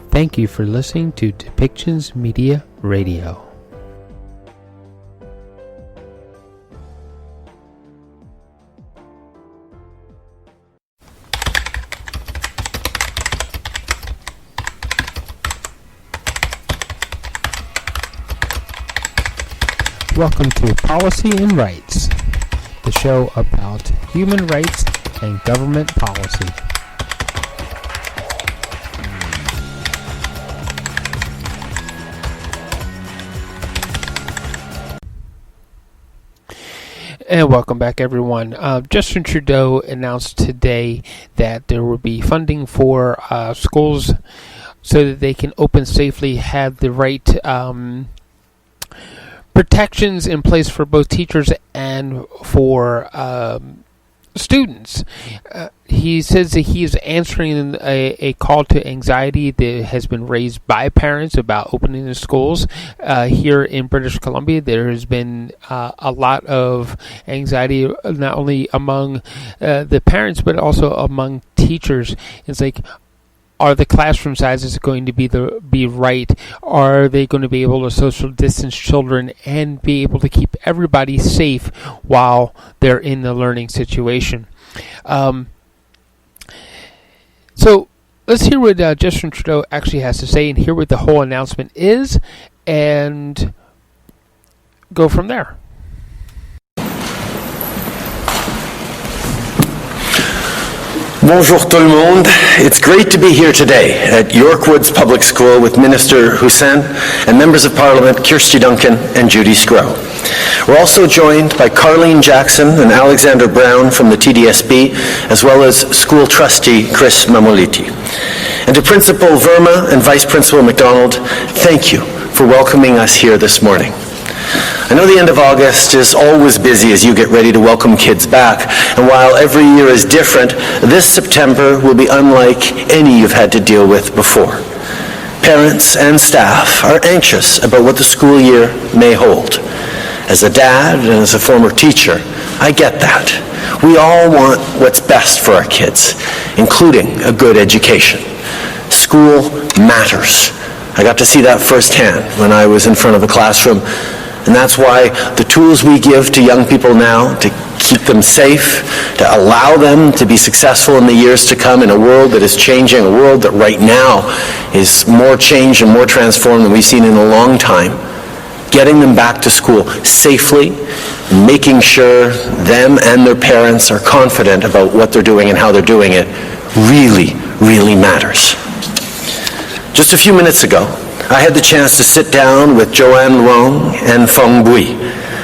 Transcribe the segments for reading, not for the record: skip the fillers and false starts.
Thank you for listening to Depictions Media Radio. Welcome to Policy and Rights, the show about human rights and government policy. And welcome back, everyone. Justin Trudeau announced today that there will be funding for schools so that they can open safely, have the right protections in place for both teachers and for students. He says that he is answering a call to anxiety that has been raised by parents about opening the schools. Here in British Columbia, there has been a lot of anxiety, not only among the parents, but also among teachers. It's like, are the classroom sizes going to be right? Are they going to be able to social distance children and be able to keep everybody safe while they're in the learning situation? So let's hear what Justin Trudeau actually has to say and hear what the whole announcement is and go from there. Bonjour tout le monde. It's great to be here today at York Woods Public School with Minister Hussein and members of Parliament Kirsty Duncan and Judy Scrow. We're also joined by Carleen Jackson and Alexander Brown from the TDSB, as well as school trustee Chris Mamoliti. And to Principal Verma and Vice Principal McDonald, thank you for welcoming us here this morning. I know the end of August is always busy as you get ready to welcome kids back, and while every year is different, this September will be unlike any you've had to deal with before. Parents and staff are anxious about what the school year may hold. As a dad and as a former teacher, I get that. We all want what's best for our kids, including a good education. School matters. I got to see that firsthand when I was in front of a classroom. And that's why the tools we give to young people now to keep them safe, to allow them to be successful in the years to come in a world that is changing, a world that right now is more changed and more transformed than we've seen in a long time, getting them back to school safely, making sure them and their parents are confident about what they're doing and how they're doing it really, really matters. Just a few minutes ago, I had the chance to sit down with Joanne Luong and Fong Bui.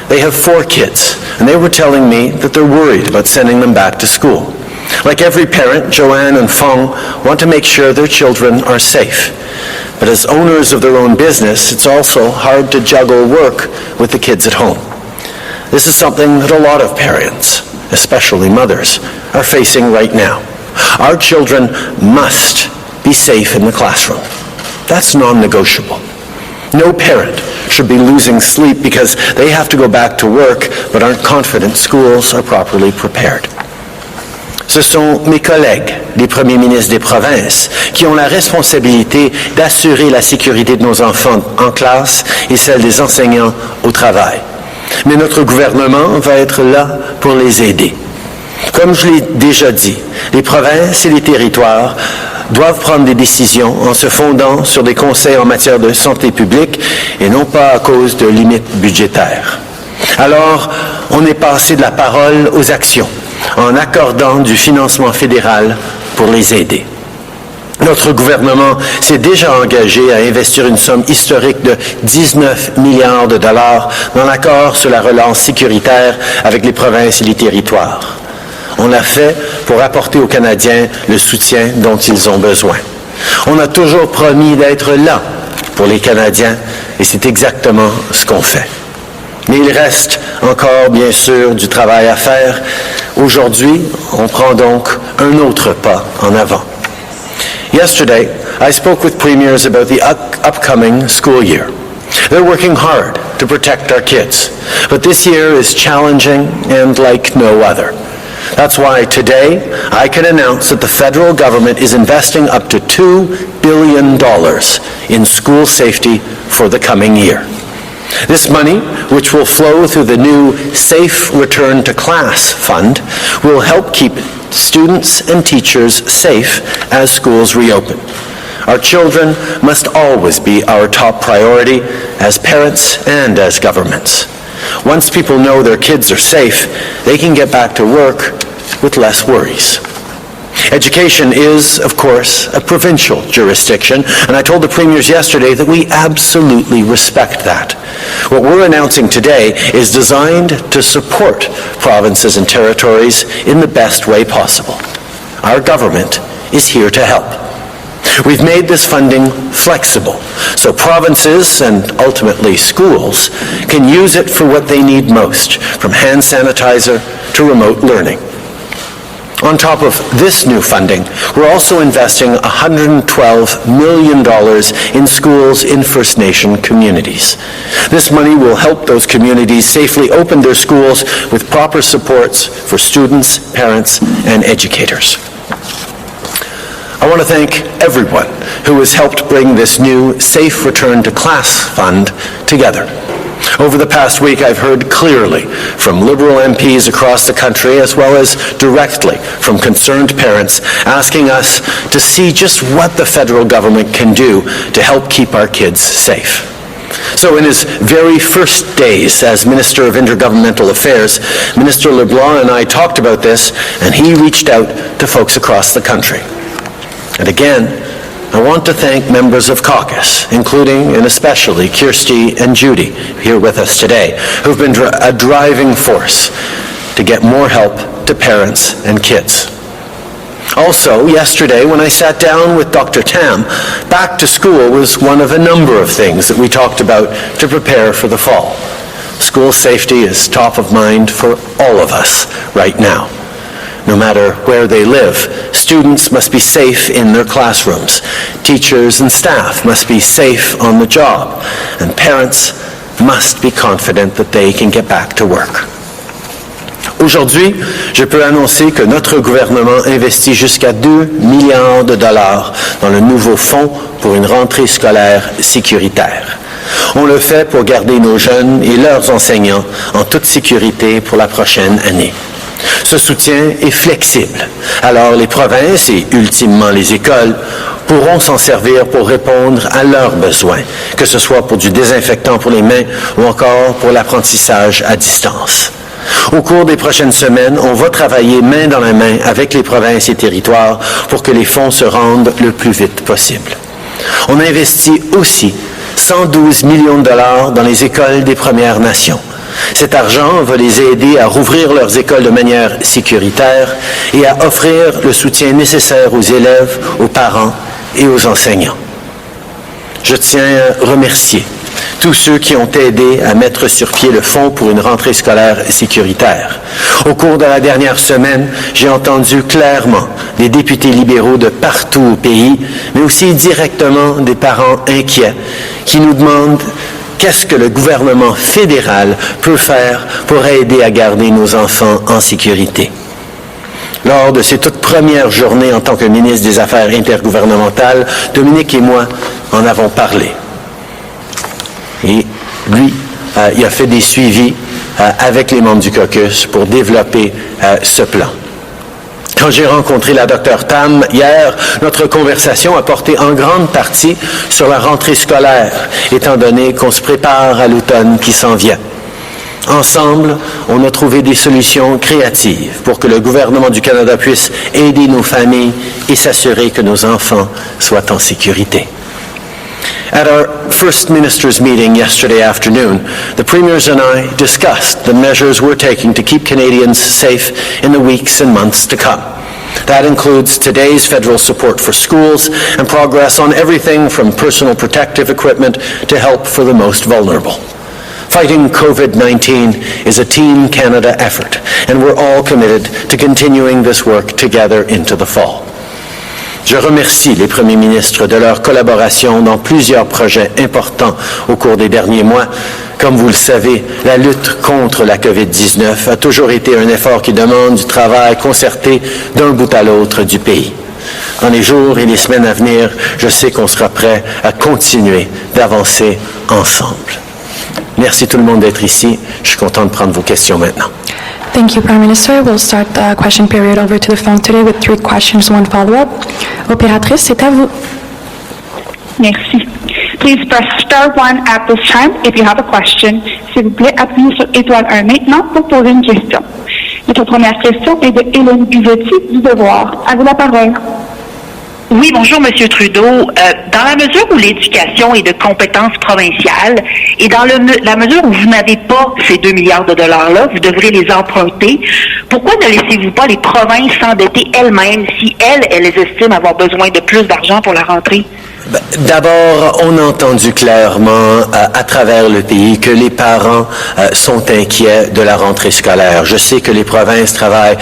They have 4 kids, and they were telling me that they're worried about sending them back to school. Like every parent, Joanne and Fong want to make sure their children are safe. But as owners of their own business, it's also hard to juggle work with the kids at home. This is something that a lot of parents, especially mothers, are facing right now. Our children must be safe in the classroom. That's non-negotiable. No parent should be losing sleep because they have to go back to work but aren't confident schools are properly prepared. Ce sont mes collègues, les premiers ministres des provinces, qui ont la responsabilité d'assurer la sécurité de nos enfants en classe et celle des enseignants au travail. Mais notre gouvernement va être là pour les aider. Comme je l'ai déjà dit, les provinces et les territoires doivent prendre des décisions en se fondant sur des conseils en matière de santé publique et non pas à cause de limites budgétaires. Alors, on est passé de la parole aux actions en accordant du financement fédéral pour les aider. Notre gouvernement s'est déjà engagé à investir une somme historique de 19 milliards de dollars dans l'accord sur la relance sécuritaire avec les provinces et les territoires. On l'a fait pour apporter aux Canadiens le soutien dont ils ont besoin. On a toujours promis d'être là pour les Canadiens et c'est exactement ce qu'on fait. Mais il reste encore, bien sûr, du travail à faire. Aujourd'hui, on prend donc un autre pas en avant. Yesterday, I spoke with premiers about the upcoming school year. They're working hard to protect our kids, but this year is challenging and like no other. That's why today I can announce that the federal government is investing up to $2 billion in school safety for the coming year. This money, which will flow through the new Safe Return to Class Fund, will help keep students and teachers safe as schools reopen. Our children must always be our top priority as parents and as governments. Once people know their kids are safe, they can get back to work with less worries. Education is, of course, a provincial jurisdiction, and I told the premiers yesterday that we absolutely respect that. What we're announcing today is designed to support provinces and territories in the best way possible. Our government is here to help. We've made this funding flexible, so provinces and ultimately schools can use it for what they need most, from hand sanitizer to remote learning. On top of this new funding, we're also investing $112 million in schools in First Nation communities. This money will help those communities safely open their schools with proper supports for students, parents, and educators. I want to thank everyone who has helped bring this new Safe Return to Class Fund together. Over the past week, I've heard clearly from Liberal MPs across the country, as well as directly from concerned parents, asking us to see just what the federal government can do to help keep our kids safe. So in his very first days as Minister of Intergovernmental Affairs, Minister LeBlanc and I talked about this, and he reached out to folks across the country. And again, I want to thank members of caucus, including and especially Kirsty and Judy, here with us today, who've been a driving force to get more help to parents and kids. Also, yesterday, when I sat down with Dr. Tam, back to school was one of a number of things that we talked about to prepare for the fall. School safety is top of mind for all of us right now. No matter where they live, students must be safe in their classrooms. Teachers and staff must be safe on the job. And parents must be confident that they can get back to work. Aujourd'hui, je peux annoncer que notre gouvernement investit jusqu'à 2 milliards de dollars dans le nouveau fonds pour une rentrée scolaire sécuritaire. On le fait pour garder nos jeunes et leurs enseignants en toute sécurité pour la prochaine année. Ce soutien est flexible, alors les provinces et ultimement les écoles pourront s'en servir pour répondre à leurs besoins, que ce soit pour du désinfectant pour les mains ou encore pour l'apprentissage à distance. Au cours des prochaines semaines, on va travailler main dans la main avec les provinces et territoires pour que les fonds se rendent le plus vite possible. On investit aussi 112 millions de dollars dans les écoles des Premières Nations. Cet argent va les aider à rouvrir leurs écoles de manière sécuritaire et à offrir le soutien nécessaire aux élèves, aux parents et aux enseignants. Je tiens à remercier tous ceux qui ont aidé à mettre sur pied le fonds pour une rentrée scolaire sécuritaire. Au cours de la dernière semaine, j'ai entendu clairement des députés libéraux de partout au pays, mais aussi directement des parents inquiets qui nous demandent qu'est-ce que le gouvernement fédéral peut faire pour aider à garder nos enfants en sécurité. Lors de ses toutes premières journées en tant que ministre des Affaires intergouvernementales, Dominique et moi en avons parlé. Et lui, il a fait des suivis avec les membres du caucus pour développer ce plan. Quand j'ai rencontré la Dr Tam hier, notre conversation a porté en grande partie sur la rentrée scolaire, étant donné qu'on se prépare à l'automne qui s'en vient. Ensemble, on a trouvé des solutions créatives pour que le gouvernement du Canada puisse aider nos familles et s'assurer que nos enfants soient en sécurité. At our First Ministers meeting yesterday afternoon, the Premiers and I discussed the measures we're taking to keep Canadians safe in the weeks and months to come. That includes today's federal support for schools and progress on everything from personal protective equipment to help for the most vulnerable. Fighting COVID-19 is a Team Canada effort, and we're all committed to continuing this work together into the fall. Je remercie les premiers ministres de leur collaboration dans plusieurs projets importants au cours des derniers mois. Comme vous le savez, la lutte contre la COVID-19 a toujours été un effort qui demande du travail concerté d'un bout à l'autre du pays. Dans les jours et les semaines à venir, je sais qu'on sera prêt à continuer d'avancer ensemble. Merci tout le monde d'être ici. Je suis content de prendre vos questions maintenant. Thank you, Prime Minister. We'll start the question period over to the phone today with 3 questions, 1 follow-up. Opératrice, c'est à vous. Merci. Please press star 1 at this time if you have a question. S'il vous plaît, appuyez sur étoile 1 maintenant pour poser une question. Notre première question est de Hélène Buzetti du Devoir. À vous la parole. Oui, bonjour, Monsieur Trudeau. Dans la mesure où l'éducation est de compétence provinciale et dans la mesure où vous n'avez pas ces 2 milliards de dollars-là, vous devrez les emprunter. Pourquoi ne laissez-vous pas les provinces s'endetter elles-mêmes si elles estiment avoir besoin de plus d'argent pour la rentrée? D'abord, on a entendu clairement à travers le pays que les parents sont inquiets de la rentrée scolaire. Je sais que les provinces travaillent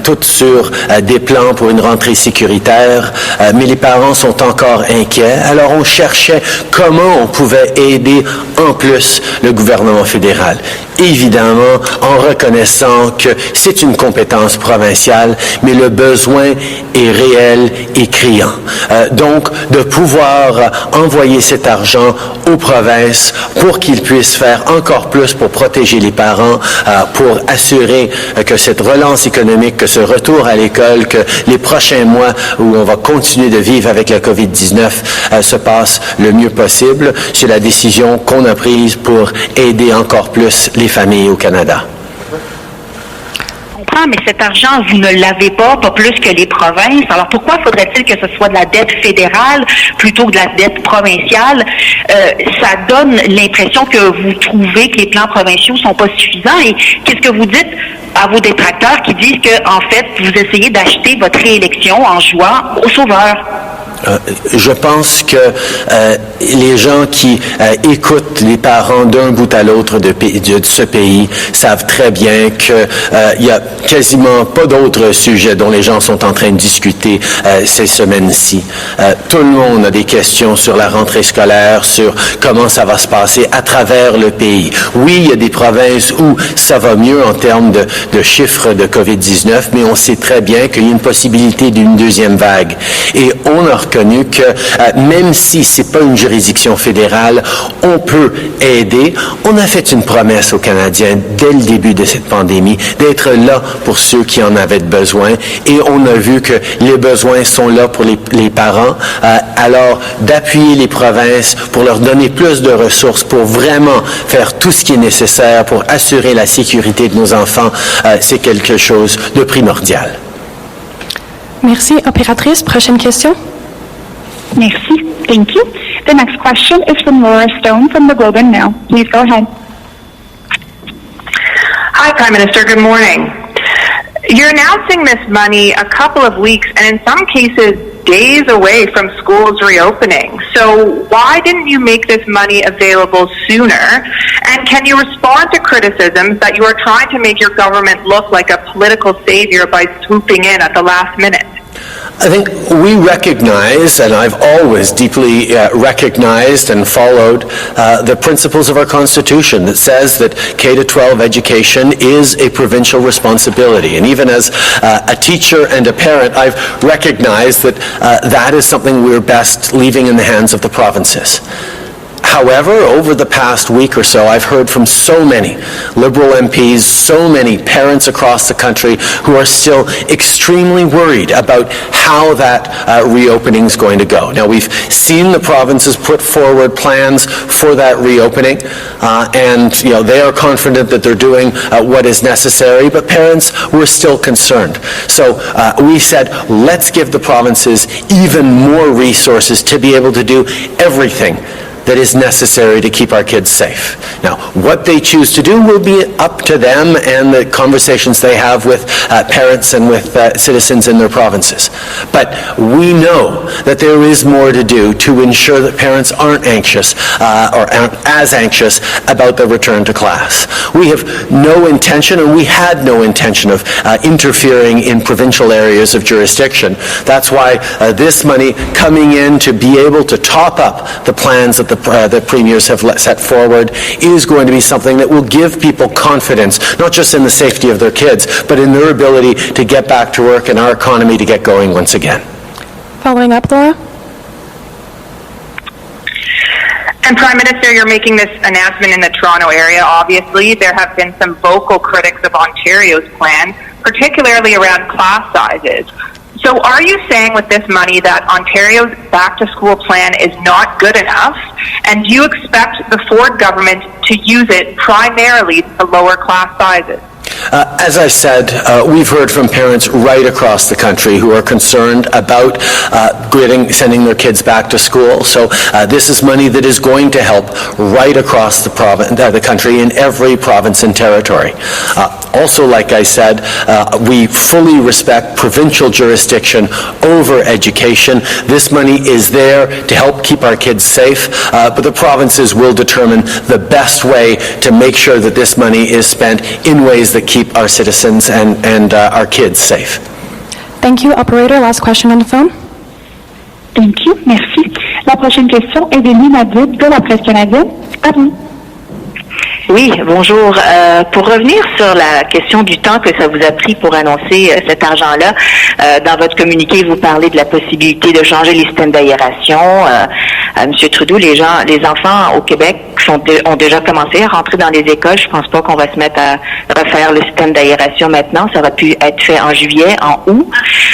toutes sur des plans pour une rentrée sécuritaire, mais les parents sont encore inquiets. Alors, on cherchait comment on pouvait aider en plus le gouvernement fédéral. Évidemment, en reconnaissant que c'est une compétence provinciale, mais le besoin est réel et criant. Donc, de pouvoir envoyer cet argent aux provinces pour qu'ils puissent faire encore plus pour protéger les parents, pour assurer que cette relance économique, que ce retour à l'école, que les prochains mois où on va continuer de vivre avec la COVID-19 se passent le mieux possible. C'est la décision qu'on a prise pour aider encore plus les familles au Canada. Mais cet argent, vous ne l'avez pas plus que les provinces. Alors pourquoi faudrait-il que ce soit de la dette fédérale plutôt que de la dette provinciale? Ça donne l'impression que vous trouvez que les plans provinciaux sont pas suffisants. Et qu'est-ce que vous dites à vos détracteurs qui disent que, en fait, vous essayez d'acheter votre réélection en jouant au sauveur? Je pense que les gens qui écoutent les parents d'un bout à l'autre de ce pays savent très bien qu'il y a quasiment pas d'autres sujets dont les gens sont en train de discuter ces semaines-ci. Tout le monde a des questions sur la rentrée scolaire, sur comment ça va se passer à travers le pays. Oui, il y a des provinces où ça va mieux en termes de chiffres de COVID-19, mais on sait très bien qu'il y a une possibilité d'une deuxième vague. Et on a reconnu que même si c'est pas une juridiction fédérale, on peut aider. On a fait une promesse aux Canadiens dès le début de cette pandémie d'être là pour ceux qui en avaient besoin et on a vu que les besoins sont là pour les parents. Alors d'appuyer les provinces pour leur donner plus de ressources pour vraiment faire tout ce qui est nécessaire pour assurer la sécurité de nos enfants, c'est quelque chose de primordial. Merci. Opératrice, prochaine question. Merci. Thank you. The next question is from Laura Stone from the Globe and Mail. Please go ahead. Hi, Prime Minister. Good morning. You're announcing this money a couple of weeks and in some cases days away from schools reopening. So why didn't you make this money available sooner? And can you respond to criticisms that you are trying to make your government look like a political savior by swooping in at the last minute? I think we recognize, and I've always deeply recognized and followed the principles of our Constitution that says that K-12 education is a provincial responsibility. And even as a teacher and a parent, I've recognized that that is something we're best leaving in the hands of the provinces. However, over the past week or so, I've heard from so many Liberal MPs, so many parents across the country who are still extremely worried about how that reopening is going to go. Now, we've seen the provinces put forward plans for that reopening, and they are confident that they're doing what is necessary, but parents were still concerned. So we said, let's give the provinces even more resources to be able to do everything that is necessary to keep our kids safe. Now, what they choose to do will be up to them and the conversations they have with parents and with citizens in their provinces. But we know that there is more to do to ensure that parents aren't anxious or aren't as anxious about the return to class. We have no intention, and we had no intention of interfering in provincial areas of jurisdiction. That's why this money coming in to be able to top up the plans that the premiers have set forward is going to be something that will give people confidence, not just in the safety of their kids, but in their ability to get back to work and our economy to get going once again. Following up, Laura? And Prime Minister, you're making this announcement in the Toronto area. Obviously, there have been some vocal critics of Ontario's plan, particularly around class sizes. So are you saying with this money that Ontario's back-to-school plan is not good enough? And do you expect the Ford government to use it primarily to lower class sizes? As I said, we've heard from parents right across the country who are concerned about sending their kids back to school. So this is money that is going to help right across the country in every province and territory. Also, like I said, we fully respect provincial jurisdiction over education. This money is there to help keep our kids safe, but the provinces will determine the best way to make sure that this money is spent in ways that keep our citizens and our kids safe. Thank you. Operator, last question on the phone. Thank you. Merci. La prochaine question est de Lina Dib de la Presse canadienne. À vous. Oui, bonjour. Pour revenir sur la question du temps que ça vous a pris pour annoncer cet argent-là, dans votre communiqué, vous parlez de la possibilité de changer les systèmes d'aération. Monsieur Trudeau, les enfants au Québec ont déjà commencé à rentrer dans les écoles. Je pense pas qu'on va se mettre à refaire le système d'aération maintenant. Ça aurait pu être fait en juillet, en août.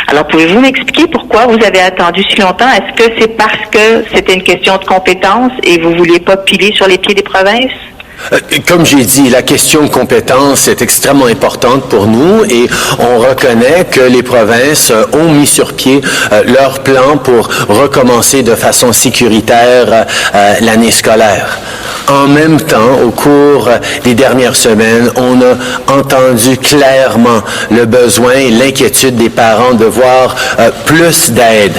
Alors, pouvez-vous m'expliquer pourquoi vous avez attendu si longtemps? Est-ce que c'est parce que c'était une question de compétence et vous vouliez pas piler sur les pieds des provinces? Comme j'ai dit, la question de compétence est extrêmement importante pour nous et on reconnaît que les provinces ont mis sur pied leur plan pour recommencer de façon sécuritaire l'année scolaire. En même temps, au cours des dernières semaines, on a entendu clairement le besoin et l'inquiétude des parents de voir plus d'aide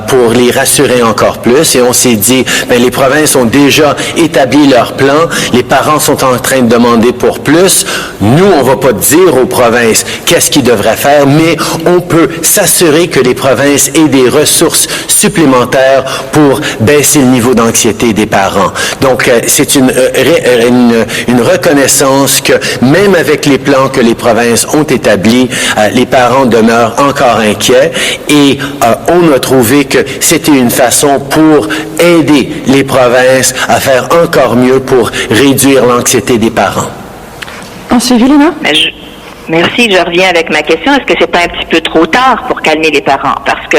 pour les rassurer encore plus. Et on s'est dit, les provinces ont déjà établi leur plan, les parents sont en train de demander pour plus. Nous, on ne va pas dire aux provinces qu'est-ce qu'ils devraient faire, mais on peut s'assurer que les provinces aient des ressources supplémentaires pour baisser le niveau d'anxiété des parents. Donc, c'est une reconnaissance que même avec les plans que les provinces ont établis, les parents demeurent encore inquiets et on a trouvé que c'était une façon pour aider les provinces à faire encore mieux pour réduire l'anxiété des parents. Ensuite, Lina? Merci, je reviens avec ma question. Est-ce que c'est pas un petit peu trop tard pour calmer les parents? Parce que,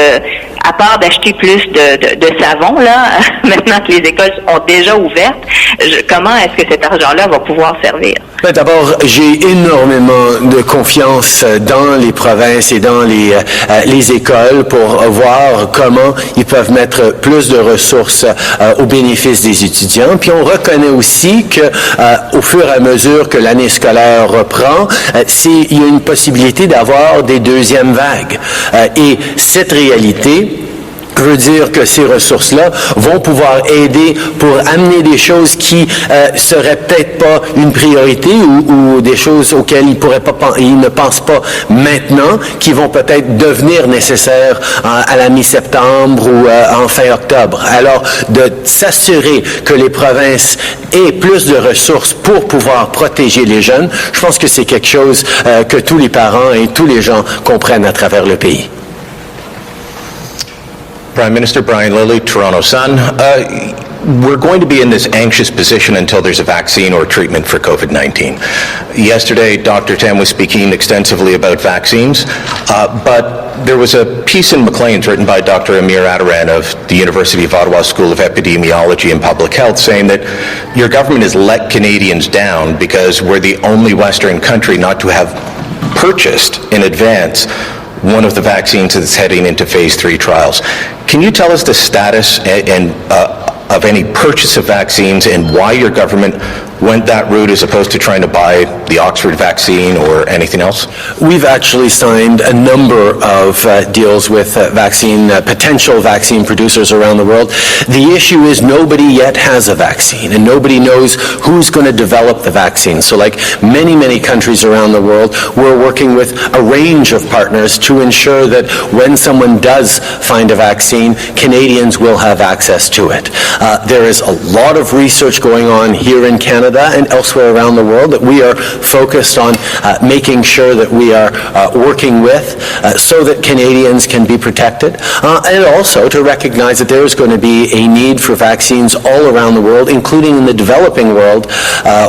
à part d'acheter plus de savon, là, maintenant que les écoles sont déjà ouvertes, comment est-ce que cet argent-là va pouvoir servir? D'abord, j'ai énormément de confiance dans les provinces et dans les écoles pour voir comment ils peuvent mettre plus de ressources au bénéfice des étudiants. Puis on reconnaît aussi que au fur et à mesure que l'année scolaire reprend, il y a une possibilité d'avoir des deuxièmes vagues. Et cette réalité veut dire que ces ressources-là vont pouvoir aider pour amener des choses qui seraient peut-être pas une priorité ou des choses auxquelles ils ne pensent pas maintenant, qui vont peut-être devenir nécessaires à la mi-septembre ou en fin octobre. Alors, de s'assurer que les provinces aient plus de ressources pour pouvoir protéger les jeunes, je pense que c'est quelque chose que tous les parents et tous les gens comprennent à travers le pays. Prime Minister Brian Lilley, Toronto Sun. We're going to be in this anxious position until there's a vaccine or treatment for COVID-19. Yesterday, Dr. Tam was speaking extensively about vaccines, but there was a piece in Maclean's written by Dr. Amir Adaran of the University of Ottawa School of Epidemiology and Public Health saying that your government has let Canadians down because we're the only Western country not to have purchased in advance one of the vaccines that's heading into phase 3 trials. Can you tell us the status and of any purchase of vaccines and why your government went that route as opposed to trying to buy the Oxford vaccine or anything else? We've actually signed a number of deals with potential vaccine producers around the world. The issue is nobody yet has a vaccine, and nobody knows who's going to develop the vaccine. So like many, many countries around the world, we're working with a range of partners to ensure that when someone does find a vaccine, Canadians will have access to it. There is a lot of research going on here in Canada and elsewhere around the world that we are focused on making sure that we are working with so that Canadians can be protected, and also to recognize that there is going to be a need for vaccines all around the world, including in the developing world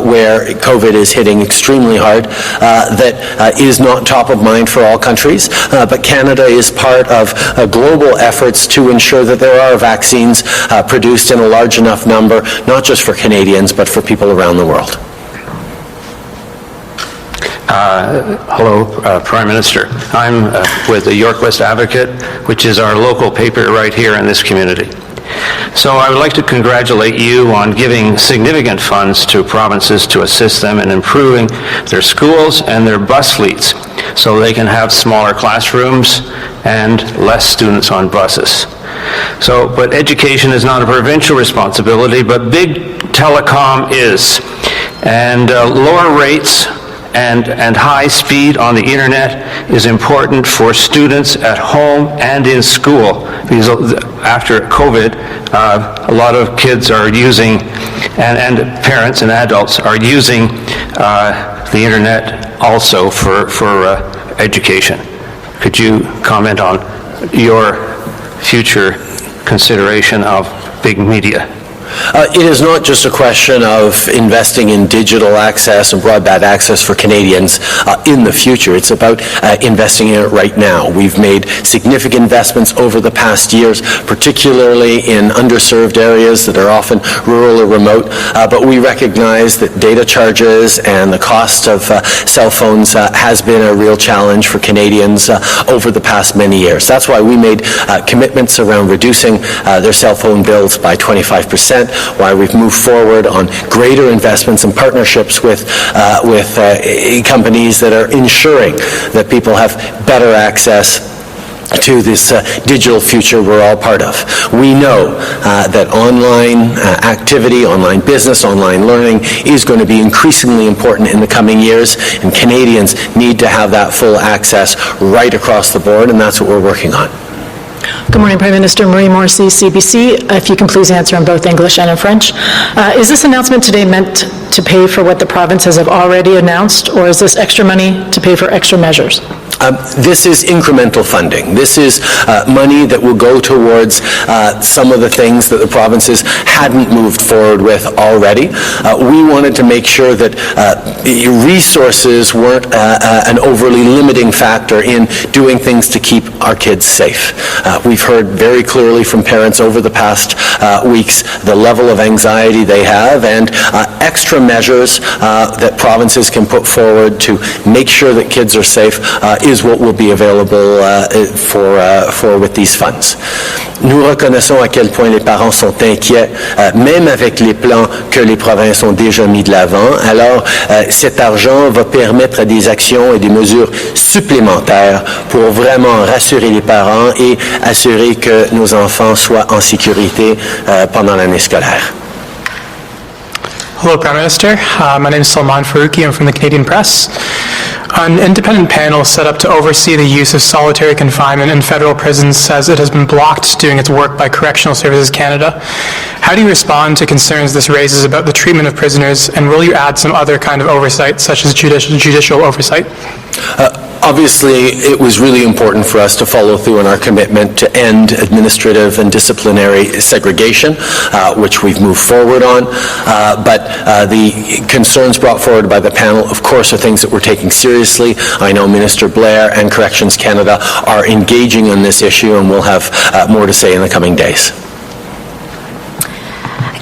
where COVID is hitting extremely hard, that is not top of mind for all countries, but Canada is part of global efforts to ensure that there are vaccines produced in a large enough number, not just for Canadians, but for people around the world. Hello, Prime Minister. I'm with the York West Advocate, which is our local paper right here in this community. So I would like to congratulate you on giving significant funds to provinces to assist them in improving their schools and their bus fleets so they can have smaller classrooms and less students on buses. But education is not a provincial responsibility, but big telecom is. And lower rates and high speed on the internet is important for students at home and in school, because after COVID, a lot of kids are using, and parents and adults are using the internet also for education. Could you comment on your future consideration of big media? It is not just a question of investing in digital access and broadband access for Canadians in the future. It's about investing in it right now. We've made significant investments over the past years, particularly in underserved areas that are often rural or remote, but we recognize that data charges and the cost of cell phones has been a real challenge for Canadians over the past many years. That's why we made commitments around reducing their cell phone bills by 25%, why we've moved forward on greater investments and partnerships with companies that are ensuring that people have better access to this digital future we're all part of. We know that online activity, online business, online learning is going to be increasingly important in the coming years, and Canadians need to have that full access right across the board, and that's what we're working on. Good morning, Prime Minister. Marie Morrissey, CBC. If you can please answer in both English and in French. Is this announcement today meant to pay for what the provinces have already announced, or is this extra money to pay for extra measures? This is incremental funding. This is money that will go towards some of the things that the provinces hadn't moved forward with already. We wanted to make sure that resources weren't an overly limiting factor in doing things to keep our kids safe. We've heard very clearly from parents over the past weeks the level of anxiety they have, and extra measures that provinces can put forward to make sure that kids are safe is what will be available for with these funds. Nous reconnaissons à quel point les parents sont inquiets, même avec les plans que les provinces ont déjà mis de l'avant. Alors, cet argent va permettre des actions et des mesures supplémentaires pour vraiment rassurer les parents et assurer que nos enfants soient en sécurité pendant l'année scolaire. Hello, Prime Minister. My name is Salman Faruqi. I'm from the Canadian Press. An independent panel set up to oversee the use of solitary confinement in federal prisons says it has been blocked doing its work by Correctional Services Canada. How do you respond to concerns this raises about the treatment of prisoners, and will you add some other kind of oversight, such as judicial oversight? Obviously, it was really important for us to follow through on our commitment to end administrative and disciplinary segregation, which we've moved forward on. But the concerns brought forward by the panel, of course, are things that we're taking seriously. I know Minister Blair and Corrections Canada are engaging on this issue, and we'll have more to say in the coming days.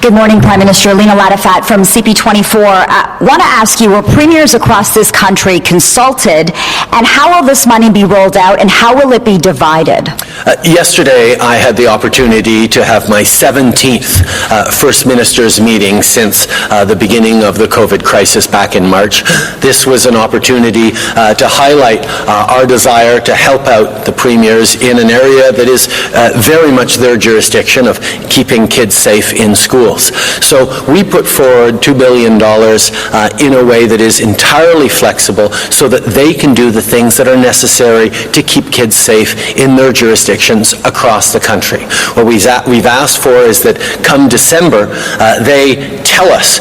Good morning, Prime Minister. Lena Latifat from CP24. Want to ask you, were premiers across this country consulted, and how will this money be rolled out, and how will it be divided? Yesterday, I had the opportunity to have my 17th First Minister's meeting since the beginning of the COVID crisis back in March. This was an opportunity to highlight our desire to help out the premiers in an area that is very much their jurisdiction of keeping kids safe in schools. So we put forward $2 billion in a way that is entirely flexible so that they can do the things that are necessary to keep kids safe in their jurisdictions across the country. What we've asked for is that come December, they tell us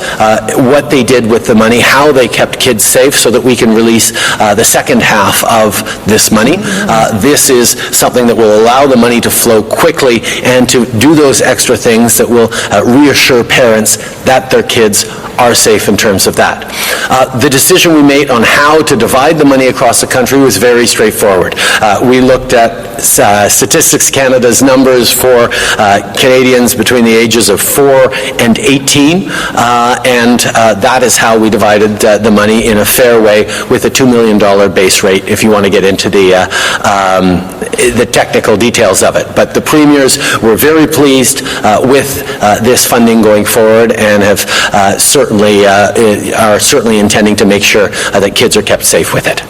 what they did with the money, how they kept kids safe, so that we can release the second half of this money. This is something that will allow the money to flow quickly and to do those extra things that will reassure parents that their kids are safe in terms of that. The decision we made on how to divide the money across the country was very straightforward. We looked at Statistics Canada's numbers for Canadians between the ages of 4 and 18, and that is how we divided the money in a fair way with a $2 million base rate, if you want to get into the technical details of it. But the premiers were very pleased with this funding going forward and have are certainly intending to make sure that kids are kept safe with it.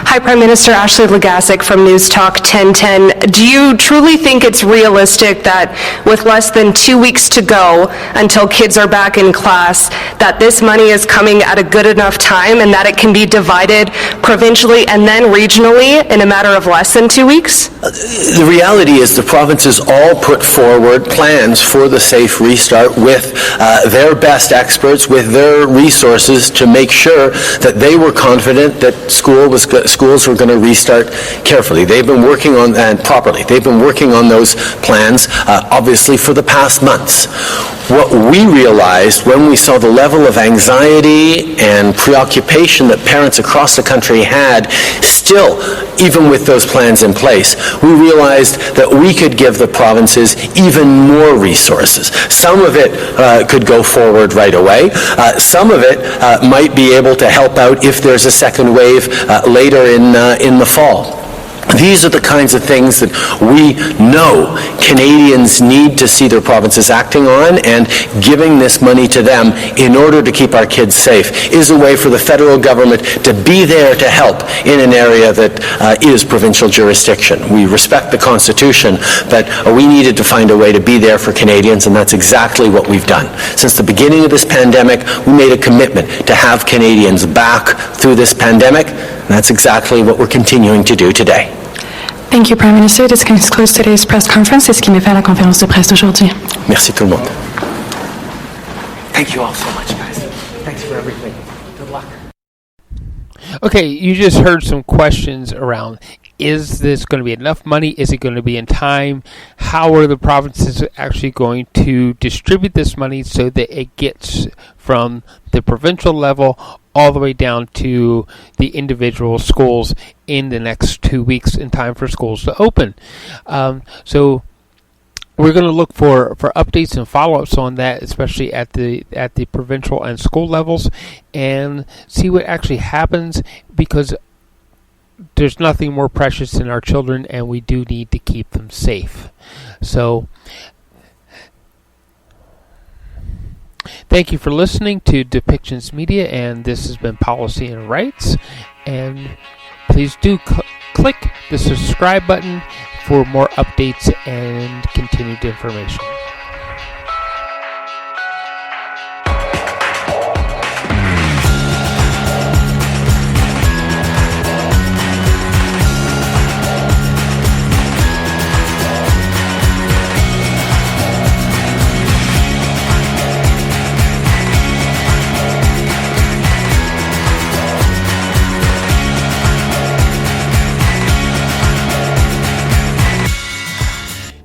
Hi, Prime Minister. Ashley Legasic from News Talk 1010. Do you truly think it's realistic that with less than 2 weeks to go until kids are back in class, that this money is coming at a good enough time and that it can be divided provincially and then regionally in a matter of less than 2 weeks? The reality is the provinces all put forward plans for the safe restart with their best experts, with their resources to make sure that they were confident that schools were going to restart carefully. They've been working on that properly. They've been working on those plans, obviously, for the past months. What we realized when we saw the level of anxiety and preoccupation that parents across the country had, still, even with those plans in place, we realized that we could give the provinces even more resources. Some of it could go forward right away. Some of it might be able to help out if there's a second wave later in the fall. These are the kinds of things that we know Canadians need to see their provinces acting on, and giving this money to them in order to keep our kids safe is a way for the federal government to be there to help in an area that is provincial jurisdiction. We respect the Constitution, but we needed to find a way to be there for Canadians, and that's exactly what we've done. Since the beginning of this pandemic, we made a commitment to have Canadians back through this pandemic, and that's exactly what we're continuing to do today. Thank you, Prime Minister. This concludes today's press conference. C'est ce qui met fin à la conférence de presse d'aujourd'hui. Merci tout le monde. Thank you all so much, guys. Thanks for everything. Good luck. Okay, you just heard some questions around, is this going to be enough money? Is it going to be in time? How are the provinces actually going to distribute this money so that it gets from the provincial level all the way down to the individual schools in the next 2 weeks in time for schools to open? So we're going to look for updates and follow-ups on that, especially at the provincial and school levels, and see what actually happens, because there's nothing more precious than our children, and we do need to keep them safe. So thank you for listening to Depictions Media, and this has been Policy and Rights. And please do click the subscribe button for more updates and continued information.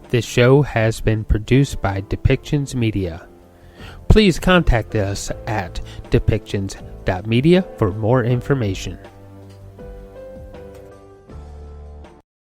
This show has been produced by Depictions Media. Please contact us at depictions.media for more information.